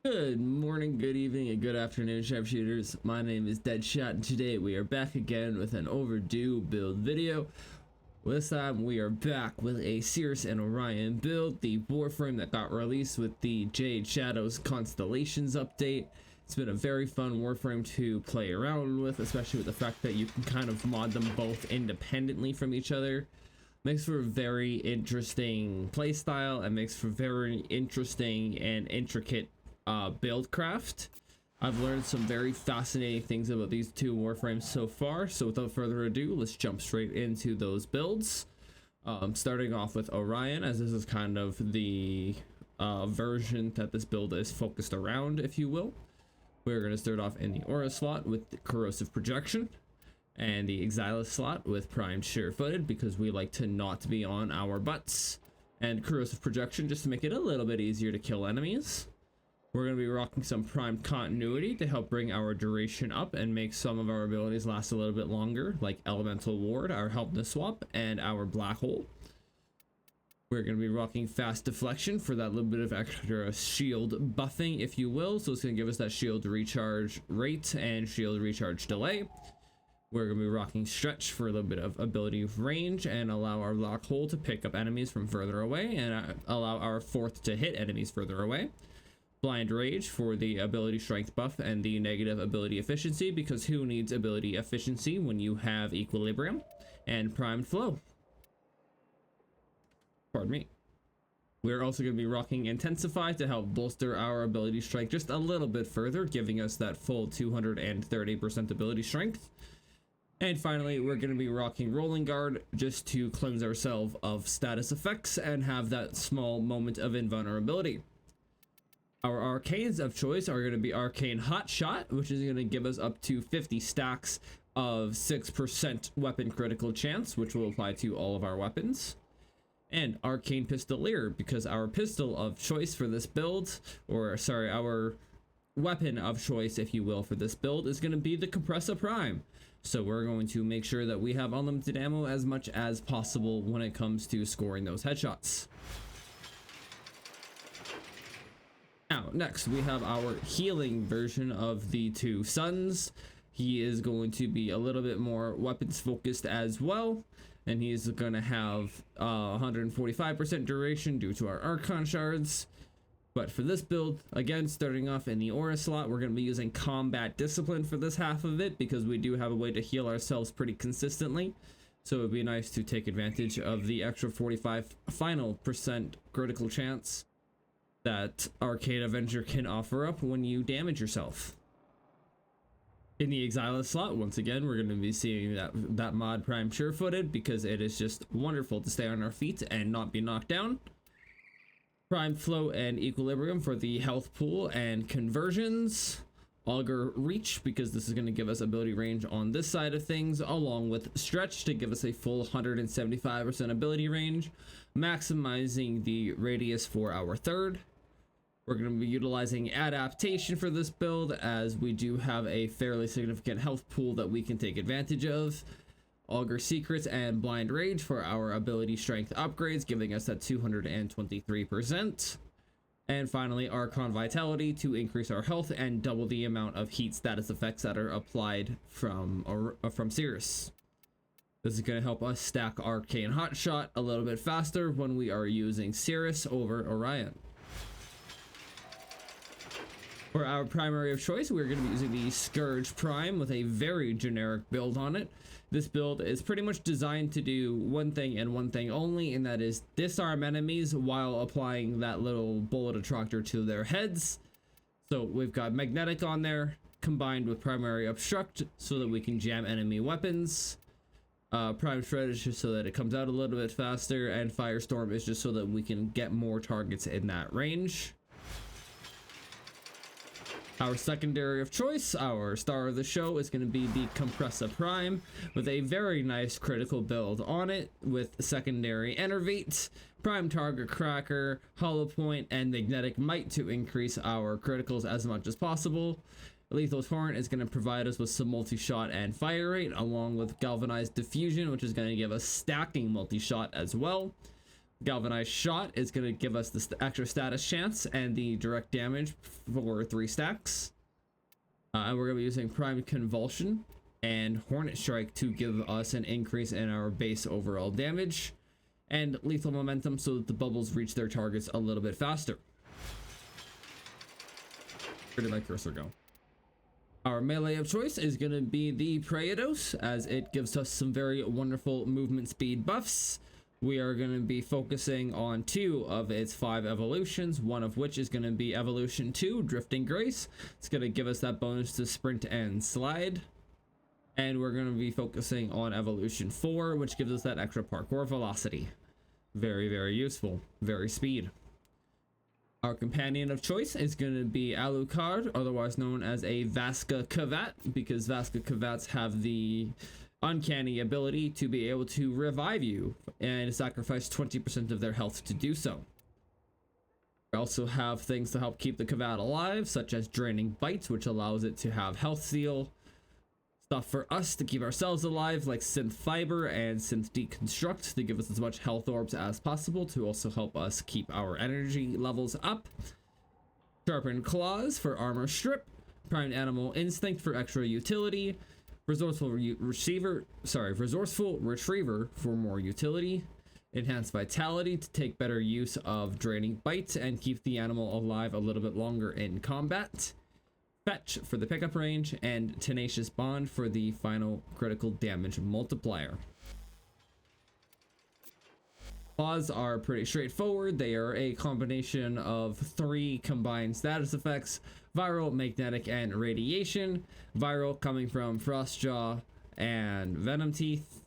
Good morning, good evening, and good afternoon, Sharpshooters. My name is Deadshot, and today we are back again with an overdue build video. This time we are back with a Sirrius and Orion build, the warframe that got released with the Jade Shadows Constellations update. It's been a very fun warframe to play around with, especially with the fact that you can kind of mod them both independently from each other. Makes for a very interesting playstyle and makes for very interesting and intricate build craft. I've learned some very fascinating things about these two warframes so far, so without further ado, let's jump straight into those builds. Starting off with Orion, as this is kind of the version that this build is focused around, if you will. We're going to start off in the Aura slot with the Corrosive Projection, and the Exilus slot with Primed Sure-Footed, because we like to not be on our butts, and Corrosive Projection just to make it a little bit easier to kill enemies. We're going to be rocking some Primed Continuity to help bring our duration up and make some of our abilities last a little bit longer, like Elemental Ward, our Helpness Swap, and our Black Hole. We're going to be rocking Fast Deflection for that little bit of extra shield buffing, if you will, so it's going to give us that shield recharge rate and shield recharge delay. We're going to be rocking Stretch for a little bit of ability range and allow our Black Hole to pick up enemies from further away and allow our Fourth to hit enemies further away. Blind Rage for the ability strength buff and the negative ability efficiency, because who needs ability efficiency when you have equilibrium? And Primed Flow. Pardon me. We're also going to be rocking Intensify to help bolster our ability strength just a little bit further, giving us that full 230% ability strength. And finally, we're going to be rocking Rolling Guard just to cleanse ourselves of status effects and have that small moment of invulnerability. Our arcanes of choice are going to be Arcane Hot Shot, which is going to give us up to 50 stacks of 6% weapon critical chance, which will apply to all of our weapons. And Arcane Pistolier, because our pistol of choice for this build, or sorry, our weapon of choice, if you will, for this build is going to be the Compressor Prime. So we're going to make sure that we have unlimited ammo as much as possible when it comes to scoring those headshots. Now, next we have our healing version of the two suns. He is going to be a little bit more weapons focused as well, and he's going to have 145% duration due to our Archon shards. But for this build, again, starting off in the Aura slot, we're going to be using Combat Discipline for this half of it, because we do have a way to heal ourselves pretty consistently. So it would be nice to take advantage of the extra 45 final percent critical chance that Arcade Avenger can offer up when you damage yourself. In the Exilus slot, once again, we're going to be seeing that mod Prime Sure-Footed, because it is just wonderful to stay on our feet and not be knocked down. Prime Flow and Equilibrium for the health pool and conversions. Augur Reach, because this is going to give us ability range on this side of things, along with Stretch to give us a full 175% ability range, maximizing the radius for our third. We're going to be utilizing Adaptation for this build, as we do have a fairly significant health pool that we can take advantage of. Augur Secrets and Blind Rage for our ability strength upgrades, giving us that 223%. And finally, Archon Vitality to increase our health and double the amount of heat status effects that are applied from Sirrius. This is going to help us stack Arcane Hotshot a little bit faster when we are using Sirrius over Orion. For our primary of choice, we're going to be using the Scourge Prime with a very generic build on it. This build is pretty much designed to do one thing and one thing only, and that is disarm enemies while applying that little bullet attractor to their heads. So we've got Magnetic on there, combined with Primary Obstruct, so that we can jam enemy weapons. Prime Shred is just so that it comes out a little bit faster, and Firestorm is just so that we can get more targets in that range. Our secondary of choice, our star of the show, is going to be the Compressor Prime with a very nice critical build on it, with secondary Enervate, Prime Target Cracker, Hollow Point, and Magnetic Might to increase our criticals as much as possible. Lethal Torrent is going to provide us with some multi-shot and fire rate, along with Galvanized Diffusion, which is going to give us stacking multi-shot as well. Galvanized shot is going to give us the extra status chance and the direct damage for 3 stacks. And we're going to be using Prime Convulsion and Hornet Strike to give us an increase in our base overall damage and lethal momentum so that the bubbles reach their targets a little bit faster. Where did my cursor go? Our melee of choice is going to be the Praetos, as it gives us some very wonderful movement speed buffs. We are going to be focusing on 2 of its 5 evolutions, one of which is going to be Evolution 2, Drifting Grace. It's going to give us that bonus to sprint and slide. And we're going to be focusing on Evolution 4, which gives us that extra parkour velocity. Very, very useful. Very speed. Our companion of choice is going to be Alucard, otherwise known as a Vasca Kavat, because Vasca Kavats have the uncanny ability to be able to revive you and sacrifice 20% of their health to do so. We also have things to help keep the Kavat alive, such as Draining Bites, which allows it to have health seal. Stuff for us to keep ourselves alive, like Synth Fiber and Synth Deconstruct, to give us as much health orbs as possible to also help us keep our energy levels up. Sharpened Claws for Armor Strip. Primed Animal Instinct for extra utility. Resourceful Retriever for more utility. Enhanced Vitality to take better use of Draining Bites and keep the animal alive a little bit longer in combat. Fetch for the pickup range, and Tenacious Bond for the final critical damage multiplier. Claws are pretty straightforward. They are a combination of 3 combined status effects: Viral, Magnetic, and Radiation. Viral coming from Frostjaw and Venom Teeth.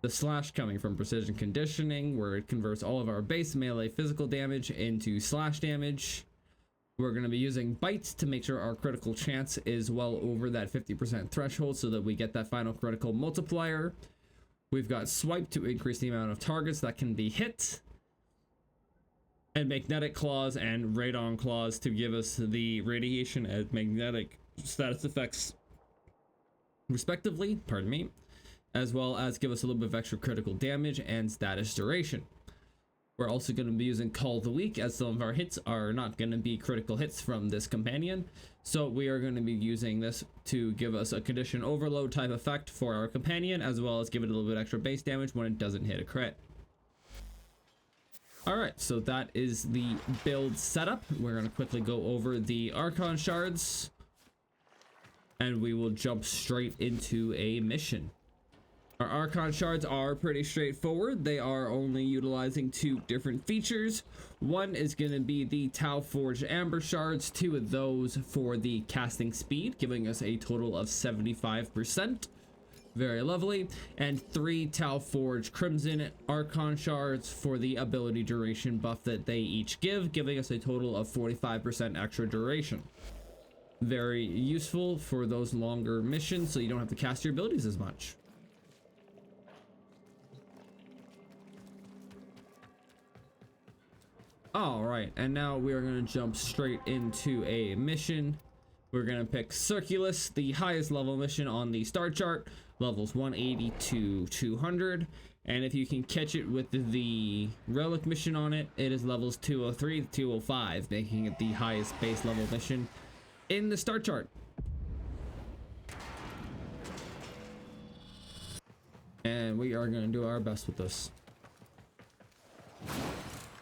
The Slash coming from Precision Conditioning, where it converts all of our base melee physical damage into slash damage. We're going to be using Bites to make sure our critical chance is well over that 50% threshold so that we get that final critical multiplier. We've got Swipe to increase the amount of targets that can be hit. And Magnetic Claws and Radon Claws to give us the radiation and magnetic status effects respectively, pardon me, as well as give us a little bit of extra critical damage and status duration. We're also going to be using Call the Weak, as some of our hits are not going to be critical hits from this companion. So we are going to be using this to give us a condition overload type effect for our companion, as well as give it a little bit extra base damage when it doesn't hit a crit. Alright, so that is the build setup. We're going to quickly go over the Archon Shards, and we will jump straight into a mission. Our Archon Shards are pretty straightforward. They are only utilizing 2 different features. One is going to be the Tau Forged Amber Shards, 2 of those for the casting speed, giving us a total of 75%. Very lovely. And 3 Tau Forged Crimson Archon Shards for the ability duration buff that they each give, giving us a total of 45% extra duration. Very useful for those longer missions, so you don't have to cast your abilities as much. Alright, and now we are going to jump straight into a mission. We're going to pick Circulus, the highest level mission on the star chart, levels 180 to 200. And if you can catch it with the relic mission on it, it is levels 203 to 205, making it the highest base level mission in the star chart. And we are going to do our best with this.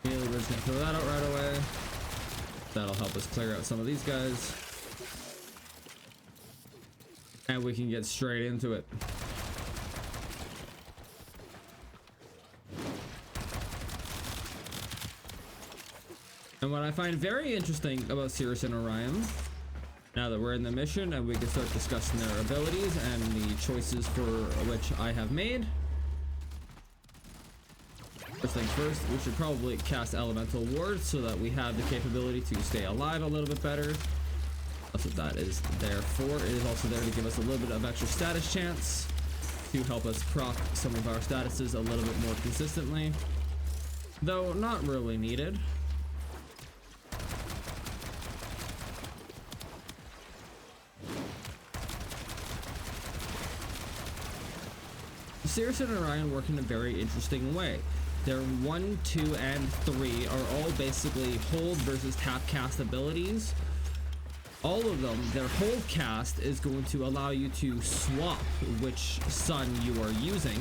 We're just gonna throw that out right away. That'll help us clear out some of these guys. And we can get straight into it. And what I find very interesting about Sirrius and Orion, now that we're in the mission and we can start discussing their abilities and the choices for which I have made. First things first, we should probably cast Elemental Ward so that we have the capability to stay alive a little bit better. That's what that is there for. It is also there to give us a little bit of extra status chance to help us proc some of our statuses a little bit more consistently, though not really needed. Sirrius and Orion work in a very interesting way. Their 1, 2, and 3 are all basically hold versus tap cast abilities. All of them, their hold cast is going to allow you to swap which sun you are using.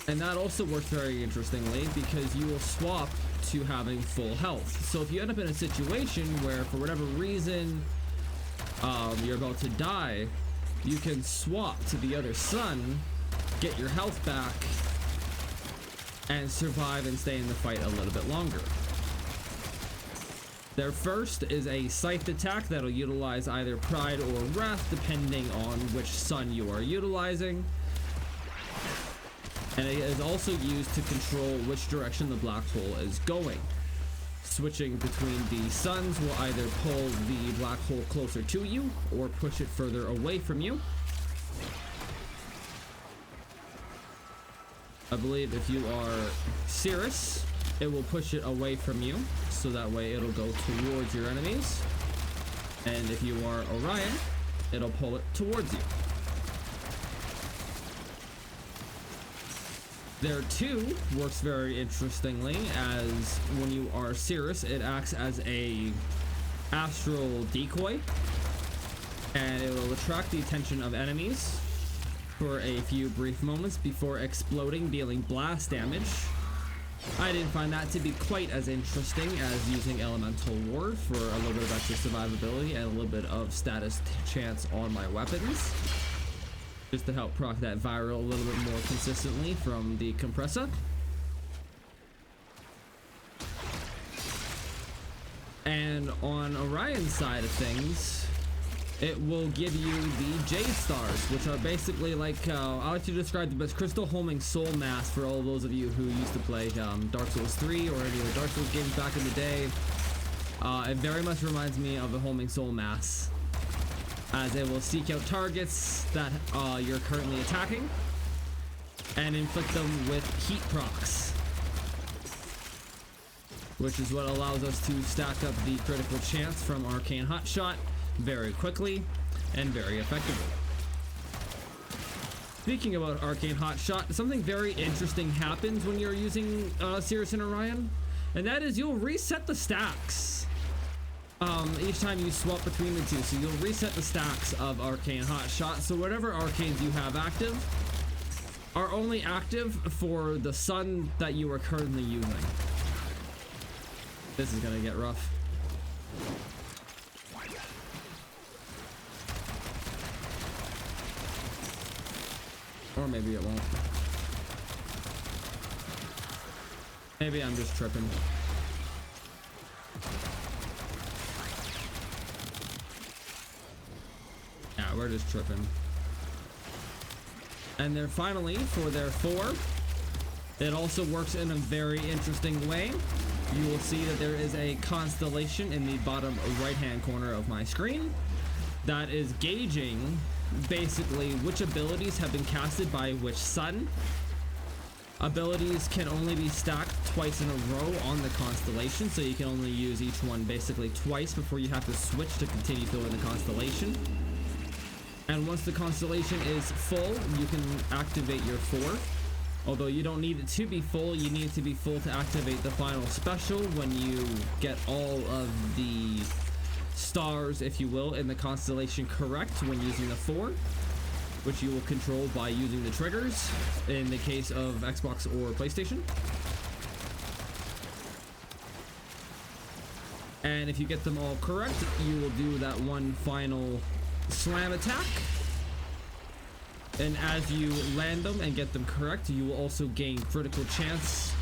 And that also works very interestingly because you will swap to having full health. So if you end up in a situation where for whatever reason you're about to die, you can swap to the other sun, get your health back, and survive and stay in the fight a little bit longer. Their first is a scythe attack that'll utilize either Pride or Wrath depending on which sun you are utilizing. And it is also used to control which direction the black hole is going. Switching between the suns will either pull the black hole closer to you or push it further away from you. I believe if you are Sirrius, it will push it away from you, so that way it'll go towards your enemies. And if you are Orion, it'll pull it towards you. There too works very interestingly, as when you are Sirrius, it acts as a astral decoy, and it will attract the attention of enemies for a few brief moments before exploding, dealing blast damage. I didn't find that to be quite as interesting as using Elemental Ward for a little bit of extra survivability and a little bit of status chance on my weapons, just to help proc that viral a little bit more consistently from the compressor. And on Orion's side of things, it will give you the Jade Stars, which are basically like, I like to describe them as crystal homing soul mass for all those of you who used to play Dark Souls 3 or any of the Dark Souls games back in the day. It very much reminds me of a homing soul mass, as it will seek out targets that you're currently attacking and inflict them with heat procs, which is what allows us to stack up the critical chance from Arcane Hotshot very quickly and very effectively. Speaking about Arcane Hotshot, something very interesting happens when you're using Sirrius and Orion, and that is you'll reset the stacks each time you swap between the two. So you'll reset the stacks of Arcane Hotshot, so whatever arcanes you have active are only active for the sun that you are currently using. This is gonna get rough. Or maybe it won't. Maybe I'm just tripping. Yeah, we're just tripping. And then finally, for their 4, it also works in a very interesting way. You will see that there is a constellation in the bottom right-hand corner of my screen that is gauging basically which abilities have been casted by which sun. Abilities can only be stacked twice in a row on the constellation, so you can only use each one basically twice before you have to switch to continue filling the constellation. And once the constellation is full, you can activate your 4. Although you don't need it to be full, you need it to be full to activate the final special when you get all of the stars, if you will, in the constellation correct when using the 4, which you will control by using the triggers in the case of Xbox or PlayStation. And if you get them all correct, you will do that one final slam attack. And as you land them and get them correct, you will also gain critical chance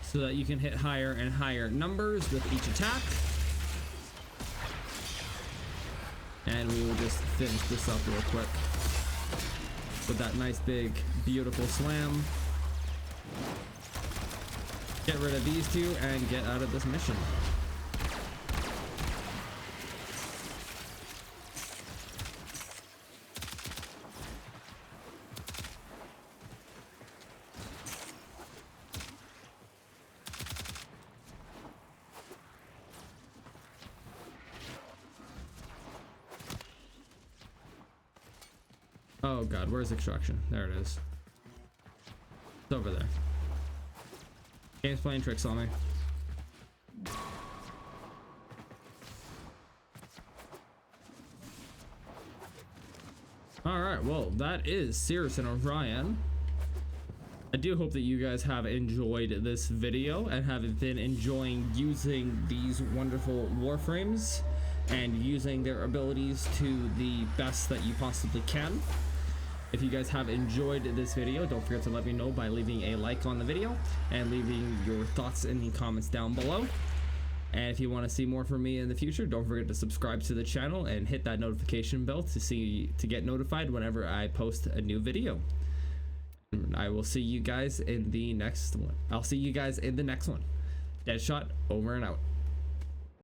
so that you can hit higher and higher numbers with each attack. And we will just finish this up real quick with that nice big beautiful slam. Get rid of these two and get out of this mission. Oh god, where's extraction? There it is. It's over there. Game's playing tricks on me. Alright, well, that is Sirrius and Orion. I do hope that you guys have enjoyed this video and have been enjoying using these wonderful warframes and using their abilities to the best that you possibly can. If you guys have enjoyed this video, don't forget to let me know by leaving a like on the video and leaving your thoughts in the comments down below. And if you want to see more from me in the future, don't forget to subscribe to the channel and hit that notification bell to get notified whenever I post a new video. I will see you guys in the next one. I'll see you guys in the next one. Deadshot, over and out.